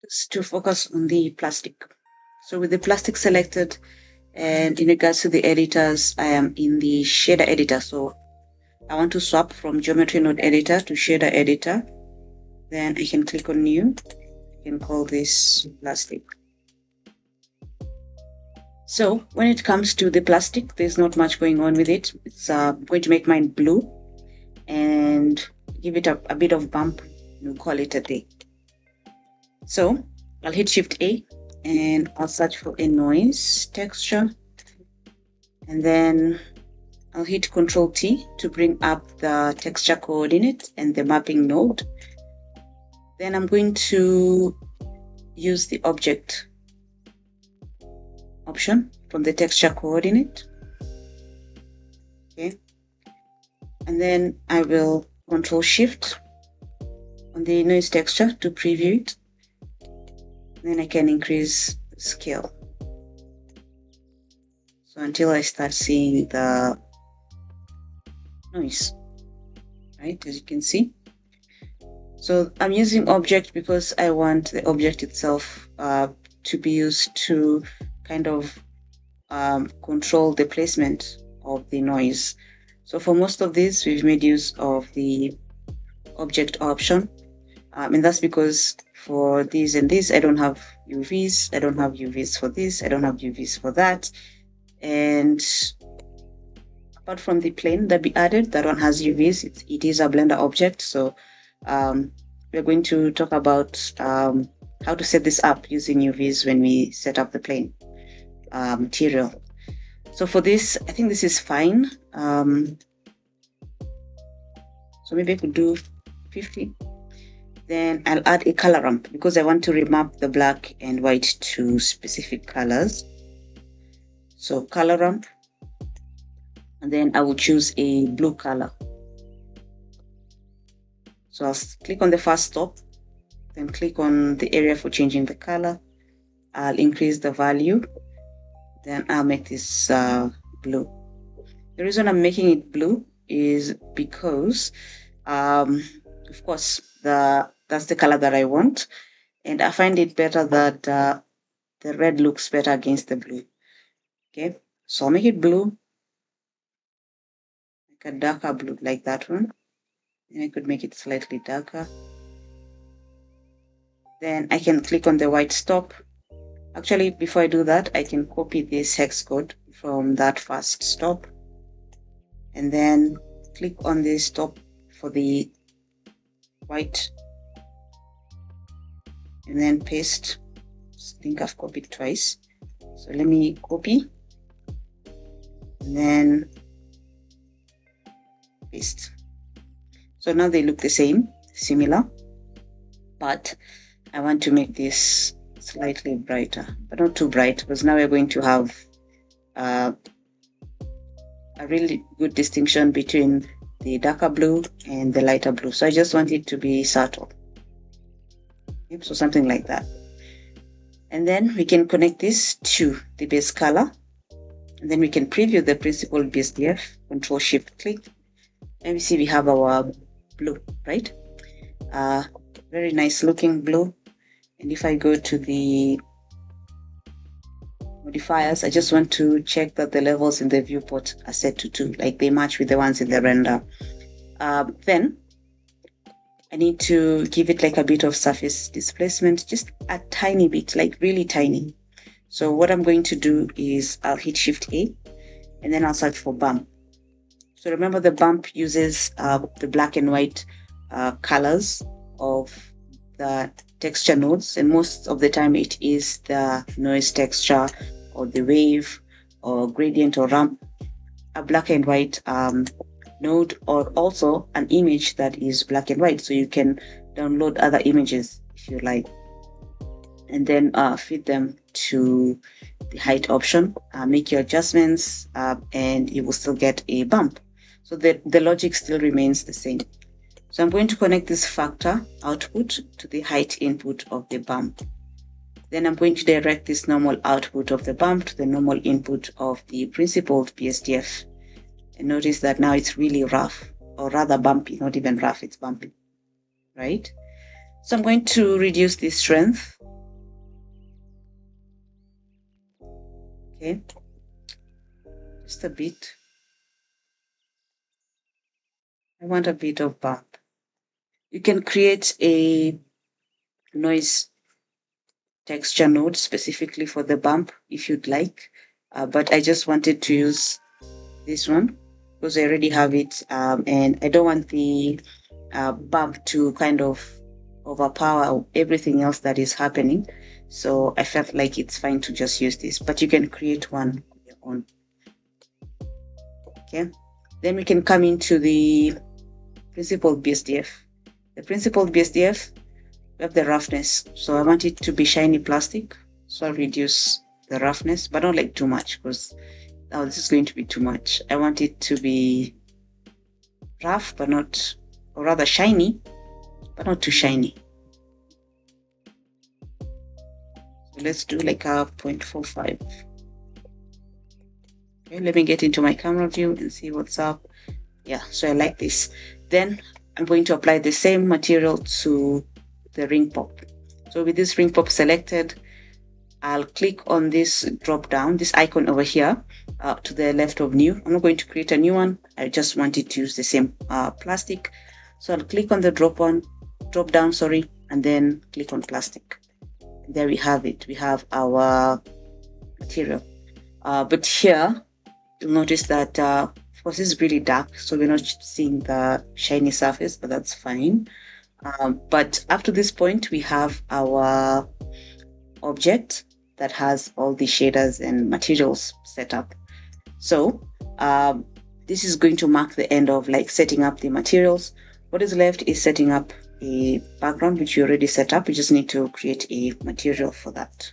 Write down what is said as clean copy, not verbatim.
just to focus on the plastic. So with the plastic selected, and in regards to the editors, I am in the shader editor. So I want to swap from geometry node editor to shader editor. Then I can click on new. I can call this plastic. So when it comes to the plastic, there's not much going on with it. It's going to make mine blue and give it a bit of bump. We'll call it a day. So I'll hit Shift A and I'll search for a noise texture, and then I'll hit Control T to bring up the texture coordinate and the mapping node. Then I'm going to use the object option from the texture coordinate. Okay. And then I will Control Shift on the noise texture to preview it. Then I can increase the scale. So until I start seeing the noise, right, as you can see. So I'm using object because I want the object itself to be used to kind of control the placement of the noise. So for most of these, we've made use of the object option. And that's because for these and these, I don't have UVs. I don't have UVs for this. I don't have UVs for that. And apart from the plane that we added, that one has UVs. It is a Blender object. So we're going to talk about how to set this up using UVs when we set up the plane material. So for this, I think this is fine. So maybe I could do 50. Then I'll add a color ramp because I want to remap the black and white to specific colors. So color ramp, and then I will choose a blue color. So I'll click on the first stop, then click on the area for changing the color. I'll increase the value, then I'll make this blue. The reason I'm making it blue is because, of course, that's the color that I want, and I find it better that the red looks better against the blue. Okay, so I'll make it blue, like a darker blue, like that one. And I could make it slightly darker. Then I can click on the white stop. Actually, before I do that, I can copy this hex code from that first stop, and then click on the stop for the white, and then paste. I think I've copied twice. So let me copy, and then paste. So now they look the same, similar, but I want to make this slightly brighter, but not too bright, because now we're going to have a really good distinction between the darker blue and the lighter blue. So I just want it to be subtle. Yep, so something like that. And then we can connect this to the base color, and then we can preview the principled BSDF, Control Shift click, and we see we have our blue, right? Very nice looking blue. And if I go to the modifiers, I just want to check that the levels in the viewport are set to 2, like they match with the ones in the render. Then I need to give it like a bit of surface displacement, just a tiny bit, like really tiny. So what I'm going to do is I'll hit Shift A, and then I'll search for bump. So remember, the bump uses the black and white colors of the texture nodes, and most of the time it is the noise texture or the wave or gradient or ramp, a black and white node, or also an image that is black and white. So you can download other images if you like, and then feed them to the height option, make your adjustments, and you will still get a bump. So the logic still remains the same. So I'm going to connect this factor output to the height input of the bump. Then I'm going to direct this normal output of the bump to the normal input of the principled BSDF. And notice that now it's really rough, or rather bumpy, not even rough, it's bumpy, right? So I'm going to reduce the strength Okay, just a bit. I want a bit of bump. You can create a noise texture node specifically for the bump if you'd like, but I just wanted to use this one because I already have it, and I don't want the bump to kind of overpower everything else that is happening. So I felt like it's fine to just use this, but you can create one on your own. Okay, then we can come into the principled BSDF. The principled BSDF, we have the roughness. So I want it to be shiny plastic. So I'll reduce the roughness, but not like too much because now this is going to be too much. I want it to be rough, but not, or rather shiny, but not too shiny. So let's do like a 0.45. Okay, let me get into my camera view and see what's up. Yeah, so I like this. Then I'm going to apply the same material to the ring pop. So with this ring pop selected, I'll click on this drop down, this icon over here, to the left of new. I'm not going to create a new one. I just wanted to use the same plastic. So I'll click on the drop down, and then click on plastic. And there we have it. We have our material. But here, you'll notice that, of course, it's really dark, so we're not seeing the shiny surface, but that's fine. But up to this point, we have our object that has all the shaders and materials set up. So this is going to mark the end of like setting up the materials. What is left is setting up a background, which you already set up. You just need to create a material for that.